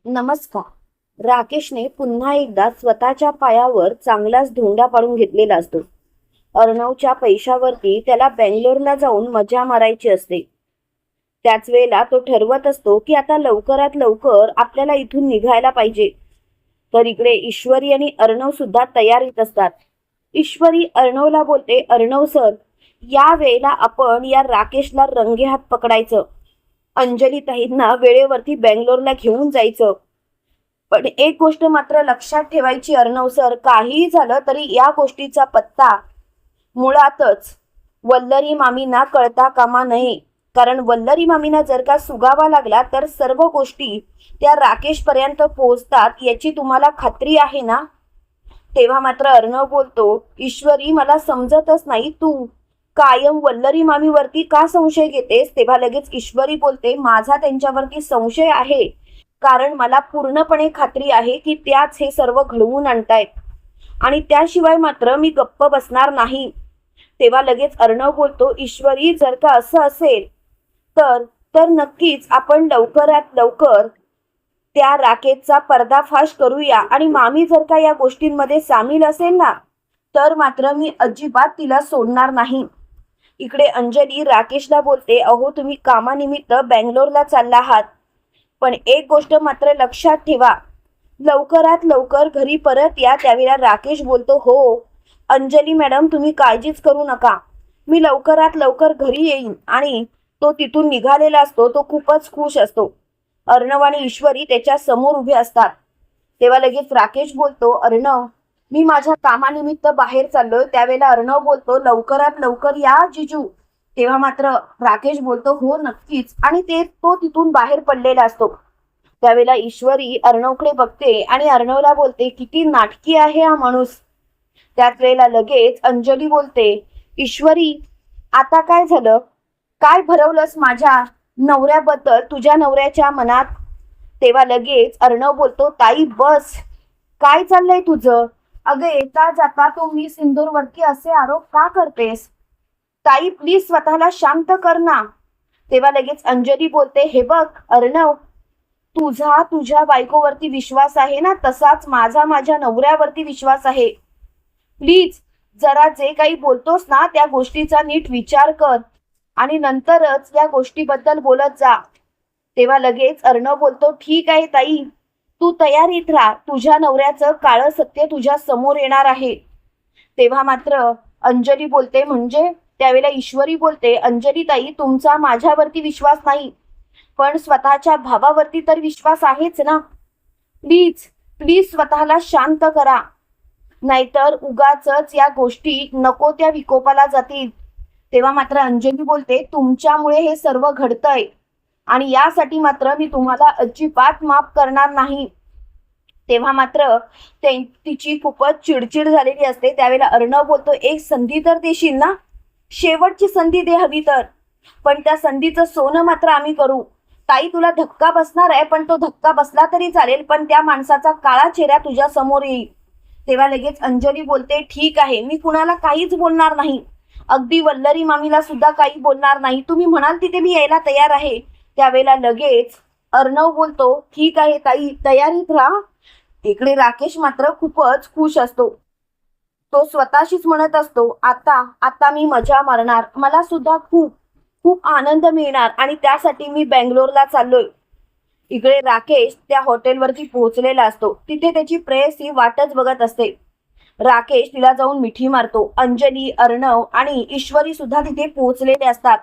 नमस्कार. राकेशने पुन्हा एकदा स्वतःच्या पायावर चांगलाच धोंडा पाडून घेतलेला असतो. अर्णवच्या पैशावरती त्याला बेंगलोरला जाऊन मजा मारायची असते. त्याच वेळेला तो ठरवत असतो की आता लवकरात लवकर आपल्याला इथून निघायला पाहिजे. तर इकडे ईश्वरी आणि अर्णव सुद्धा तयारीत असतात. ईश्वरी अर्णवला बोलते, अर्णव सर, या वेळेला आपण या राकेशला रंगेहात पकडायचं. अंजली ताईंना वेळेवरती बेंगलोरला घेऊन जायचं. पण एक गोष्ट मात्र लक्षात ठेवायची अर्णव सर, काहीही झालं तरी या गोष्टीचा पत्ता मुळातच वल्लरी मामींना कळता कामा नये. कारण वल्लरी मामींना जर का सुगावा लागला तर सर्व गोष्टी त्या राकेश पर्यंत पोहोचतात, याची तुम्हाला खात्री आहे ना? तेव्हा मात्र अर्णव बोलतो, ईश्वरी मला समजतच नाही, तू कायम वल्लरी मामीवरती का संशय घेतेस? तेव्हा लगेच ईश्वरी बोलते, माझा त्यांच्यावरती संशय आहे कारण मला पूर्णपणे खात्री आहे की त्याच हे सर्व घडवून आणतायत आणि त्याशिवाय मात्र मी गप्प बसणार नाही. तेव्हा लगेच अर्णव बोलतो, ईश्वरी जर का असं असेल तर तर नक्कीच आपण लवकरात लवकर त्या राकेशचा पर्दाफाश करूया आणि मामी जर का या गोष्टींमध्ये सामील असेल ना तर मात्र मी अजिबात तिला सोडणार नाही. इकडे अंजली राकेशला बोलते, अहो तुम्ही कामानिमित्त बेंगलोरला चालला आहात, पण एक गोष्ट मात्र लक्षात ठेवा, लवकरात लवकर घरी परत या. त्यावेळेला राकेश बोलतो, हो अंजली मॅडम तुम्ही काळजीच करू नका, मी लवकरात लवकर घरी येईन. आणि तो तिथून निघालेला असतो. तो खूपच खुश असतो. अर्णव आणि ईश्वरी त्याच्या समोर उभे असतात. तेव्हा लगेच राकेश बोलतो, अर्णव मी माझ्या कामानिमित्त बाहेर चाललोय. त्यावेळेला अर्णव बोलतो, लवकरात लवकर या जिजू. तेव्हा मात्र राकेश बोलतो, हो नक्कीच. आणि तो तिथून बाहेर पडलेला असतो. त्यावेळेला ईश्वरी अर्णवकडे बघते आणि अर्णवला बोलते, किती नाटकी आहे हा माणूस. त्याच वेळेला लगेच अंजली बोलते, ईश्वरी आता काय झालं? काय भरवलंस माझ्या नवऱ्याबद्दल तुझ्या नवऱ्याच्या मनात? तेव्हा लगेच अर्णव बोलतो, ताई बस, काय चाललंय तुझं? अगं येता जाता तू मी सिंदूरवरती असे आरोप का करतेस? ताई प्लीज स्वतःला शांत कर ना. तेव्हा लगेच अंजली बोलते, हे बघ अर्णव, तुझ्या बायकोवरती विश्वास आहे ना, तसाच माझ्या नवऱ्यावरती विश्वास आहे. प्लीज जरा जे काही बोलतोस ना त्या गोष्टीचा नीट विचार कर आणि नंतरच या गोष्टीबद्दल बोलत जा. तेव्हा लगेच अर्णव बोलतो, ठीक आहे ताई, तू तयारीत राहा, तुझ्या नवऱ्याचं काळं सत्य तुझ्या समोर येणार आहे. तेव्हा मात्र अंजली बोलते, म्हणजे? त्यावेळेला ईश्वरी बोलते, अंजली ताई तुमचा माझ्यावरती विश्वास नाही पण स्वतःच्या भावावरती तर विश्वास आहेच ना. प्लीज प्लीज स्वतःला शांत करा, नाहीतर उगाचच या गोष्टी नको त्या विकोपाला जातील. तेव्हा मात्र अंजली बोलते, तुमच्यामुळे हे सर्व घडतंय आणि यासाठी मात्र मी तुम्हाला अजिबात माफ करणार नाही. तेव्हा मात्र तिची खूपच चिडचिड झालेली असते. त्यावेळेला अर्णव बोलतो, एक संधी तर देशील ना, शेवटची संधी दे हवी तर, पण त्या संधीचं सोनं मात्र आम्ही करू. ताई तुला धक्का बसणार आहे, पण तो धक्का बसला तरी चालेल, पण त्या माणसाचा काळा चेहरा तुझ्या समोर येईल. तेव्हा लगेच अंजली बोलते, ठीक आहे, मी कुणाला काहीच बोलणार नाही, अगदी वल्लरी मामीला सुद्धा काही बोलणार नाही, तुम्ही म्हणाल तिथे मी यायला तयार आहे. त्यावेळेला लगेच अर्णव बोलतो, ठीक आहे ताई, तयारीत राहा. इकडे राकेश मात्र खूपच खुश असतो. तो स्वतःशीच म्हणत असतो, आता आता मी मजा मारणार, मला सुद्धा खूप खूप आनंद मिळणार आणि त्यासाठी मी बेंगलोरला चाललोय. इकडे राकेश त्या हॉटेलवरती पोहोचलेला असतो. तिथे त्याची प्रेयसी वाटच बघत असते. राकेश तिला जाऊन मिठी मारतो. अंजली, अर्णव आणि ईश्वरी सुद्धा तिथे पोहोचलेले असतात.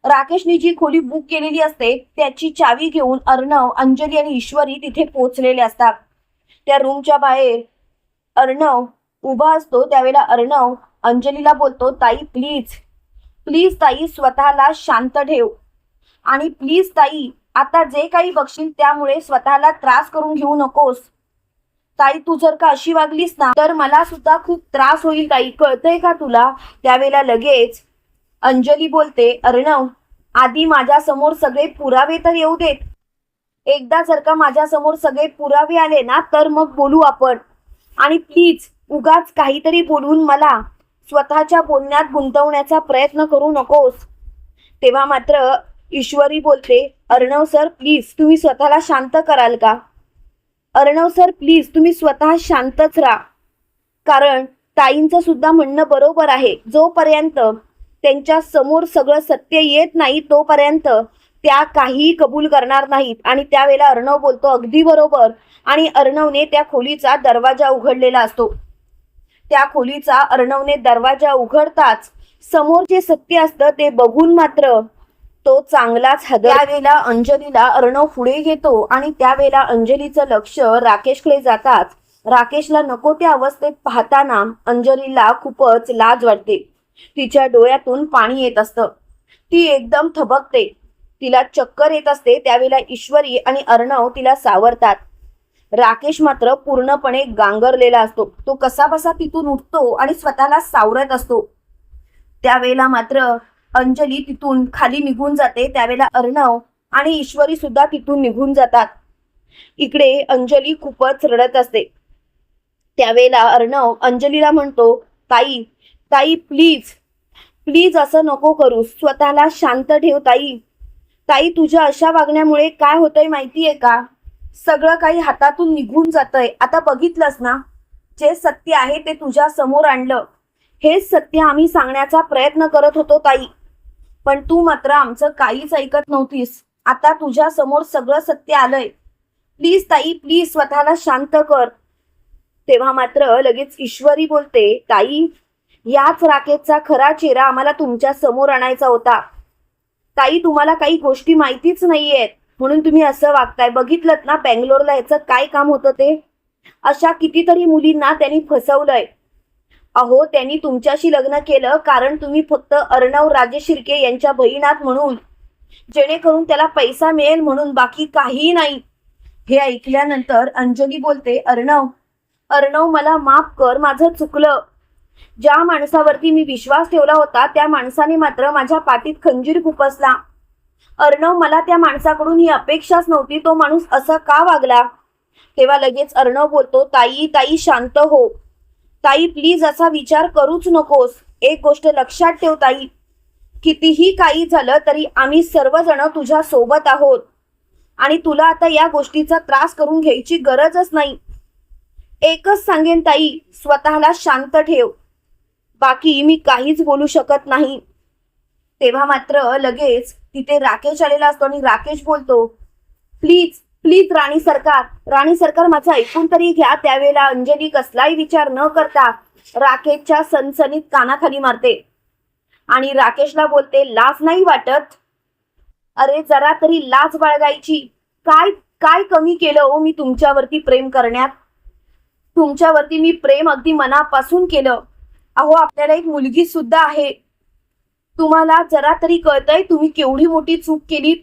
राकेशने जी खोली बुक केलेली असते त्याची चावी घेऊन अर्णव, अंजली आणि ईश्वरी तिथे पोहोचलेले असतात. त्या रूमच्या बाहेर अर्णव उभा असतो. त्यावेळेला अर्णव अंजलीला बोलतो, ताई प्लीज प्लीज ताई स्वतःला शांत ठेव आणि प्लीज ताई आता जे काही बघशील त्यामुळे स्वतःला त्रास करून घेऊ नकोस. ताई तू जर का अशी वागलीस ना तर मला सुद्धा खूप त्रास होईल ताई, कळतंय का तुला? त्यावेळेला लगेच अंजली बोलते, अर्णव आधी माझ्या समोर सगळे पुरावे तर येऊ देत. एकदा जर का माझ्या समोर सगळे पुरावे आले ना तर मग बोलू आपण. आणि प्लीज उगाच काहीतरी बोलून मला स्वतःच्या बोलण्यात गुंतवण्याचा प्रयत्न करू नकोस. तेव्हा मात्र ईश्वरी बोलते, अर्णव सर प्लीज तुम्ही स्वतःला शांत कराल का? अर्णव सर प्लीज तुम्ही स्वतः शांतच राहा, कारण ताईंचं सुद्धा म्हणणं बरोबर आहे. जोपर्यंत त्यांच्या समोर सगळं सत्य येत नाही तोपर्यंत त्या काहीही कबूल करणार नाहीत. आणि त्यावेळेला अर्णव बोलतो, अगदी बरोबर. आणि अर्णवने त्या खोलीचा दरवाजा उघडलेला असतो. त्या खोलीचा अर्णवने दरवाजा उघडताच समोर जे सत्य असतं ते बघून मात्र तो चांगलाच त्यावेळेला अंजलीला अर्णव पुढे घेतो आणि त्यावेळेला अंजलीचं लक्ष राकेशकडे जाताच राकेशला नको त्या अवस्थेत पाहताना अंजलीला खूपच लाज वाटते. तिच्या डोळ्यातून पाणी येत असतं. ती एकदम थबकते. तिला चक्कर येत असते. त्यावेळेला ईश्वरी आणि अर्णव तिला सावरतात. राकेश मात्र पूर्णपणे गांगरलेला असतो. तो कसाबसा तिथून उठतो आणि स्वतःला सावरत असतो. त्यावेळेला मात्र अंजली तिथून खाली निघून जाते. त्यावेळेला अर्णव आणि ईश्वरी सुद्धा तिथून निघून जातात. इकडे अंजली खूपच रडत असते. त्यावेळेला अर्णव अंजलीला म्हणतो, ताई ताई प्लीज प्लीज असं नको करू, स्वतःला शांत ठेव ताई. ताई तुझ्या अशा वागण्यामुळे काय होतंय माहितीये का? सगळं काही हातातून निघून जातंय. आता बघितलंस ना, जे सत्य आहे ते तुझ्या समोर आणलं. हेच सत्य आम्ही सांगण्याचा प्रयत्न करत होतो ताई, पण तू मात्र आमचं काहीच ऐकत नव्हतीस. आता तुझ्या समोर सगळं सत्य आलंय. प्लीज ताई प्लीज स्वतःला शांत कर. तेव्हा मात्र लगेच ईश्वरी बोलते, ताई याच राकेशचा खरा चेहरा आम्हाला तुमच्या समोर आणायचा होता. ताई तुम्हाला काही गोष्टी माहितीच नाहीयेत म्हणून तुम्ही असं वागताय. बघितलं ना बेंगलोरला ह्याचं काय काम होतं ते. अशा कितीतरी मुलींना त्यांनी फसवलंय. अहो त्यांनी तुमच्याशी लग्न केलं कारण तुम्ही फक्त अर्णव राजे शिर्के यांच्या बहिणात म्हणून, जेणेकरून त्याला पैसा मिळेल म्हणून, बाकी काही नाही. हे ऐकल्यानंतर अंजली बोलते, अर्णव अर्णव मला माफ कर, माझं चुकलं. ज्या माणसावरती मी विश्वास ठेवला होता त्या माणसाने मात्र माझ्या पाठीत खंजीर खुपसला. अर्णव मला त्या माणसाकडून ही अपेक्षाच नव्हती. तो माणूस असं का वागला? तेव्हा लगेच अर्णव बोलतो, ताई ताई शांत हो. ताई प्लीज असा विचार करूच नकोस. एक गोष्ट लक्षात ठेव ताई, कितीही काही झालं तरी आम्ही सर्वजण तुझ्या सोबत आहोत आणि तुला आता या गोष्टीचा त्रास करून घ्यायची गरजच नाही. एकच सांगेन ताई, स्वतःला शांत ठेव. बाकी मी काहीच बोलू शकत नाही. तेव्हा मात्र लगेच तिथे राकेश आलेला असतो आणि राकेश बोलतो, प्लीज प्लीज राणी सरकार माझं ऐकून तरी घ्या. त्यावेळेला अंजली कसलाही विचार न करता राकेशच्या सनसनीत कानाखाली मारते आणि राकेशला बोलते, लाज नाही वाटत? अरे जरा तरी लाज बाळगायची. काय काय कमी केलं हो मी तुमच्यावरती प्रेम करण्यात? तुमच्यावरती मी प्रेम अगदी मनापासून केलं. अहो आपल्याला एक मुलगी सुद्धा आहे. तुम्हाला जरा तरी कळतंय तुम्ही केवढी मोठी चूक केली?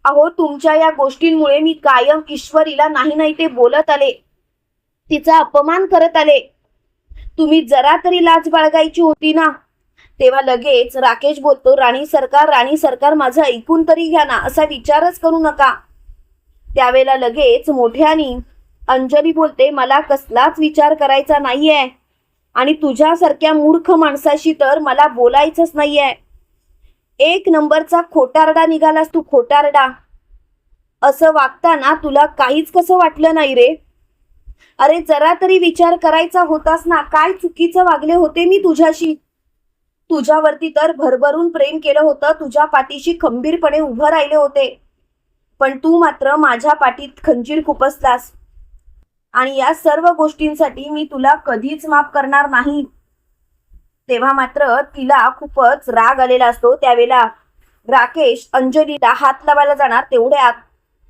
अहो तुमच्या या गोष्टींमुळे मी कायम ईश्वरीला नाही ते बोलत आले, तिचा अपमान करत आले. तुम्ही जरा तरी लाज बाळगायची होती ना. तेव्हा लगेच राकेश बोलतो, राणी सरकार माझं ऐकून तरी घ्या ना, असा विचारच करू नका. त्यावेळेला लगेच मोठ्यानी अंजली बोलते, मला कसलाच विचार करायचा नाहीये आणि तुझ्यासारख्या मूर्ख माणसाशी तर मला बोलायचंच नाहीये. एक नंबरचा खोटारडा निघालास तू, खोटारडा. असं वागताना तुला काहीच कसं वाटलं नाही रे? अरे जरा तरी विचार करायचा होतास ना. काय चुकीचं वागले होते मी तुझ्याशी? तुझ्यावरती तर भरभरून प्रेम केलं होतं, तुझ्या पाठीशी खंबीरपणे उभं राहिले होते, पण तू मात्र माझ्या पाठीत खंजीर खुपसलास आणि या सर्व गोष्टींसाठी मी तुला कधीच माफ करणार नाही. तेव्हा मात्र तिला खूपच राग आलेला असतो. त्यावेळेला राकेश अंजलीला हात लावायला जाणार तेवढ्यात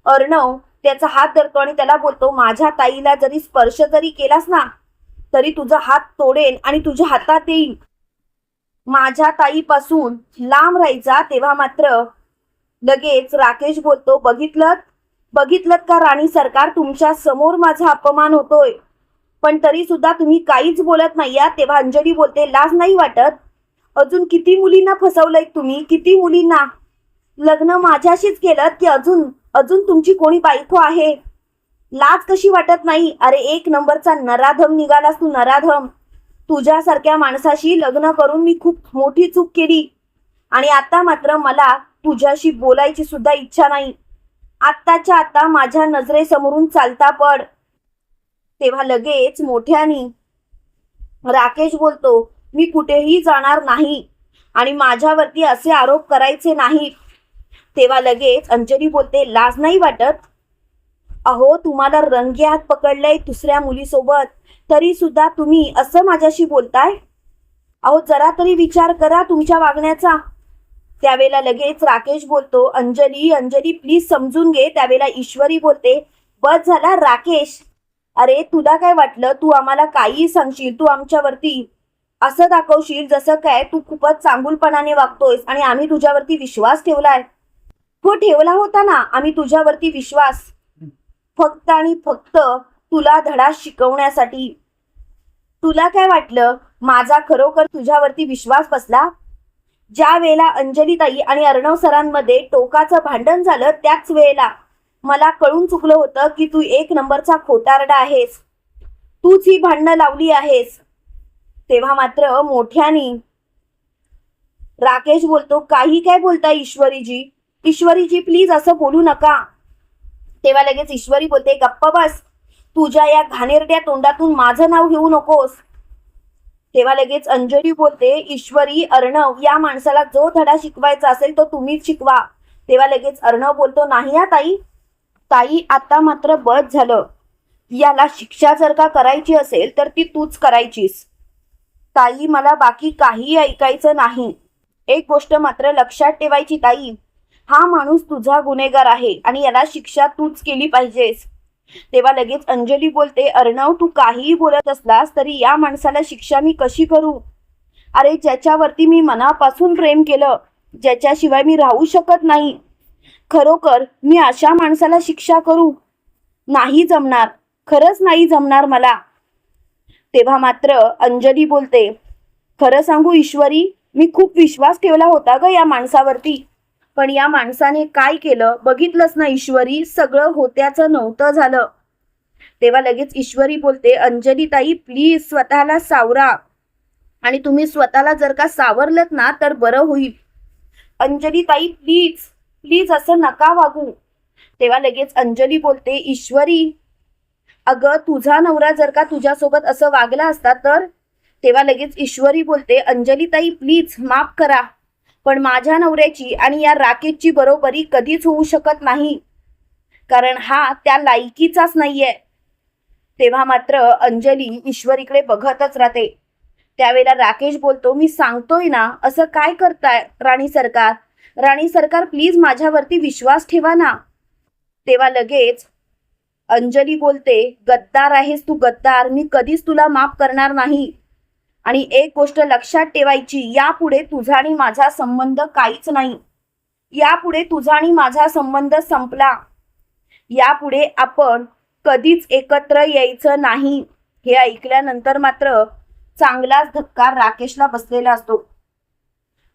अर्णव त्याचा हात धरतो आणि त्याला बोलतो, माझ्या ताईला जरी स्पर्श जरी केलास ना तरी तुझा हात तोडेन आणि तुझ्या हातात येईल. माझ्या ताईपासून लांब राहायचा. तेव्हा मात्र लगेच राकेश बोलतो, बघितलं का राणी सरकार, तुमच्या समोर माझा अपमान होतोय पण तरी सुद्धा तुम्ही काहीच बोलत नाही या. तेव्हा अंजली बोलते, लाज नाही वाटत? अजून किती मुलींना फसवलंय तुम्ही, किती मुलींना. लग्न माझ्याशीच केलं की अजून तुमची कोणी बायको आहे? लाज कशी वाटत नाही? अरे एक नंबरचा नराधम निघालास तू, नराधम. तुझ्यासारख्या माणसाशी लग्न करून मी खूप मोठी चूक केली आणि आता मात्र मला तुझ्याशी बोलायची सुद्धा इच्छा नाही. आत्ताच्या आता माझ्या नजरेसमोरून चालता पड. तेव्हा लगेच मोठ्यानी राकेश बोलतो, मी कुठेही जाणार नाही आणि माझ्यावरती असे आरोप करायचे नाहीत. तेव्हा लगेच अंजली बोलते, लाज नाही वाटत? अहो, तुम्हाला रंगेहात पकडलंय दुसऱ्या मुलीसोबत, तरी सुद्धा तुम्ही असं माझ्याशी बोलताय? अहो, जरा तरी विचार करा तुमच्या वागण्याचा. त्यावेळेला लगेच राकेश बोलतो, अंजली अंजली प्लीज समजून घे. त्यावेळेला ईश्वरी बोलते, बस झाला राकेश. अरे तुला काय वाटलं, तू आम्हाला काहीही सांगशील, तू आमच्यावरती असं दाखवशील जसं काय तू खूपच चांगुलपणाने वागतोयस आणि आम्ही तुझ्यावरती विश्वास ठेवलाय. हो, ठेवला होता ना आम्ही तुझ्यावरती विश्वास, फक्त आणि फक्त तुला धडा शिकवण्यासाठी. तुला काय वाटलं माझा खरोखर तुझ्यावरती विश्वास बसला? ज्या वेळेला अंजलीताई आणि अर्णव सरांमध्ये टोकाचं भांडण झालं त्याच वेळेला मला कळून चुकलं होतं की तू एक नंबरचा खोटारडा आहेस, तूच ही भांडणं लावली आहेस. तेव्हा मात्र मोठ्यानी राकेश बोलतो, काही काय बोलताय ईश्वरीजी? ईश्वरीजी प्लीज असं बोलू नका. तेव्हा लगेच ईश्वरी बोलते, गप्प बस, तुझ्या या घाणेरड्या तोंडातून माझं नाव घेऊ नकोस. तेव्हा लगेच अंजली बोलते, ईश्वरी अर्णव या माणसाला जो धडा शिकवायचा असेल तो तुम्हीच शिकवा. तेव्हा लगेच अर्णव बोलतो, नाही हा ताई, ताई आता मात्र बस झालं. याला शिक्षा जर का करायची असेल तर ती तूच करायचीस. ताई मला बाकी काही ऐकायचं नाही. एक गोष्ट मात्र लक्षात ठेवायची ताई, हा माणूस तुझा गुन्हेगार आहे आणि याला शिक्षा तूच केली पाहिजेस. तेव्हा लगेच अंजली बोलते, अर्णव तू काहीही बोलत असलास तरी या माणसाला शिक्षा मी कशी करू? अरे ज्याच्यावरती मी मनापासून प्रेम केलं, ज्याच्याशिवाय मी राहू शकत नाही, खरोखर मी अशा माणसाला शिक्षा करू? नाही जमणार, खरंच नाही जमणार मला. तेव्हा मात्र अंजली बोलते, खरं सांगू ईश्वरी, मी खूप विश्वास ठेवला होता ग या माणसावरती, पण या माणसाने काय केलं बघितलंच ना ईश्वरी, सगळं होत्याचं नव्हतं झालं. तेव्हा लगेच ईश्वरी बोलते, अंजली ताई प्लीज स्वतःला सावरा, आणि तुम्ही स्वतःला जर का सावरलत ना तर बरं होईल. अंजली ताई प्लीज प्लीज असं नका वागू. तेव्हा लगेच अंजली बोलते, ईश्वरी अगं तुझा नवरा जर का तुझ्यासोबत असं वागला असता तर? तेव्हा लगेच ईश्वरी बोलते, अंजली ताई प्लीज माफ करा, पण माझ्या नवऱ्याची आणि या राकेशची बरोबरी कधीच होऊ शकत नाही, कारण हा त्या लायकीचाच नाहीये. तेव्हा मात्र अंजली ईश्वरीकडे बघतच राहते. त्यावेळेला राकेश बोलतो, मी सांगतोय ना, असं काय करताय राणी सरकार? राणी सरकार प्लीज माझ्यावरती विश्वास ठेवा ना. तेव्हा लगेच अंजली बोलते, गद्दार आहेस तू गद्दार, मी कधीच तुला माफ करणार नाही. आणि एक गोष्ट लक्षात ठेवायची, यापुढे तुझा आणि माझा संबंध काहीच नाही. यापुढे तुझा आणि माझा संबंध संपला. यापुढे आपण कधीच एकत्र यायचं नाही. हे ऐकल्यानंतर मात्र चांगलाच धक्का राकेशला बसलेला असतो.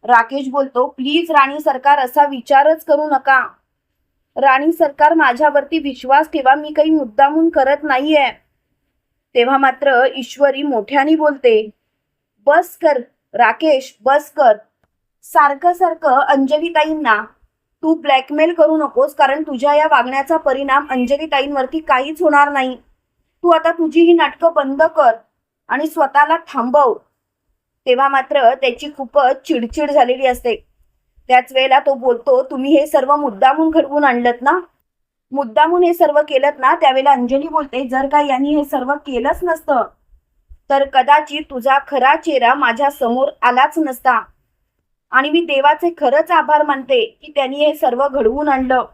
राकेश बोलतो, प्लीज राणी सरकार असा विचारच करू नका. राणी सरकार माझ्यावरती विश्वास ठेवा, मी काही मुद्दामून करत नाहीये. तेव्हा मात्र ईश्वरी मोठ्याने बोलते, बस कर राकेश, बस कर. सारखं सारखं अंजलीताईंना तू ब्लॅकमेल करू नकोस, कारण तुझ्या या वागण्याचा परिणाम अंजलीताईंवरती काहीच होणार नाही. तू आता तुझी ही नाटकं बंद कर आणि स्वतःला थांबव. तेव्हा मात्र त्याची खूपच चिडचिड झालेली असते. त्याच वेळेला तो बोलतो, तुम्ही हे सर्व मुद्दामून घडवून आणलत ना, मुद्दामून हे सर्व केलत ना. त्यावेळेला अंजली बोलते, जर का यांनी हे सर्व केलंच नसतं तर कदाचित तुझा खरा चेहरा माझ्या समोर आलाच नसता, आणि मी देवाचे खरंच आभार मानते की त्यांनी हे सर्व घडवून आणलं,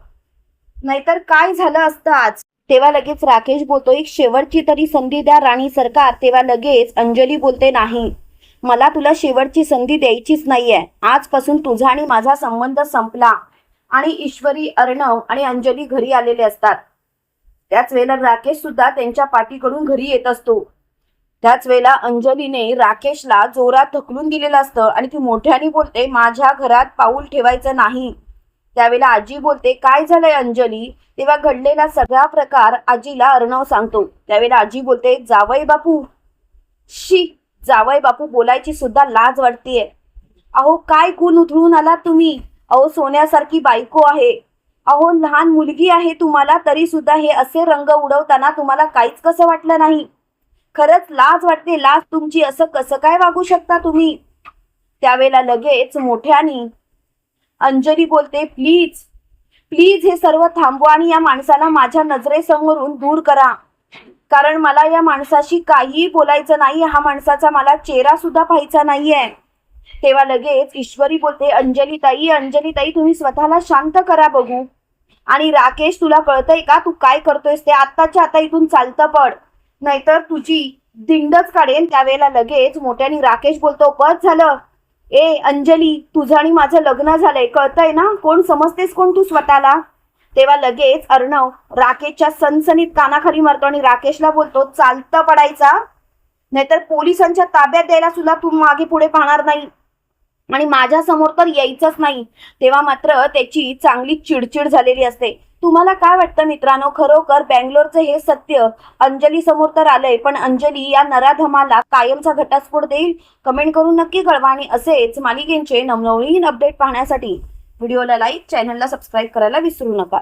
नाहीतर काय झालं असतं आज. तेव्हा लगेच राकेश बोलतो, एक शेवटची तरी संधी द्या राणी सरकार. तेव्हा लगेच अंजली बोलते, नाही, मला तुला शेवटची संधी द्यायचीच नाहीये. आजपासून तुझा आणि माझा संबंध संपला. आणि ईश्वरी, अर्णव आणि अंजली घरी आलेले असतात. त्याच वेळेला राकेश सुद्धा त्यांच्या पाठीकडून घरी येत असतो. त्याच वेळेला अंजलीने राकेशला जोरात ढकलून दिलेलं असतं आणि ती मोठ्याने बोलते, माझ्या घरात पाऊल ठेवायचं नाही. त्यावेळेला आजी बोलते, काय झालंय अंजली? तेव्हा घडलेला सगळा प्रकार आजीला अर्णव सांगतो. त्यावेळेला आजी बोलते, जावई बापू, शी, जावई बापू बोलायची सुद्धा लाज वाटतेय. अहो काय गुण उधळून आलात तुम्ही? अहो सोन्यासारखी बायको आहे, अहो लहान मुलगी आहे तुम्हाला, तरी सुद्धा हे असे रंग उडवताना तुम्हाला काहीच कसं वाटलं नाही? खरंच लाज वाटते, लाज तुमची. असं कसं काय वागू शकता तुम्ही? त्यावेळेला लगेच मोठ्यानी अंजली बोलते, प्लीज प्लीज हे सर्व थांबवा आणि या माणसाला माझ्या नजरेसमोरून दूर करा, कारण मला या माणसाशी काहीही बोलायचं नाही. हा माणसाचा मला चेहरा सुद्धा पाहायचा नाहीये. तेव्हा लगेच ईश्वरी बोलते, अंजली ताई तुम्ही स्वतःला शांत करा बघू. आणि राकेश, तुला कळतंय का तू काय करतोयस ते? आत्ताच्या आता इथून चालतं पड, नाहीतर तुझी दिंडच काढेल. त्यावेळेला लगेच मोठ्याने राकेश बोलतो, बस झालं. ए अंजली, तुझं आणि माझं लग्न झालंय, कळतंय ना? कोण समजतेस कोण तू स्वतःला? तेव्हा लगेच अर्णव राकेशच्या सनसनीत कानाखाली मारतो आणि राकेशला बोलतो, चालतं पडायचा, नाहीतर पोलिसांच्या ताब्यात द्यायला सुद्धा तू मागे पुढे पाहणार नाही आणि माझ्या समोर तर यायचंच नाही. तेव्हा मात्र त्याची चांगली चिडचिड झालेली असते. तुम्हाला काय वाटतं मित्रांनो, खरोखर बँगलोरचं हे सत्य अंजली समोर तर आलंय, पण अंजली या नराधमाला कायमचा घटस्फोट देईल? कमेंट करून नक्की कळवा. आणि असेच मालिकेचे नवनवीन अपडेट पाहण्यासाठी व्हिडिओला लाईक, चॅनलला सबस्क्राईब करायला विसरू नका.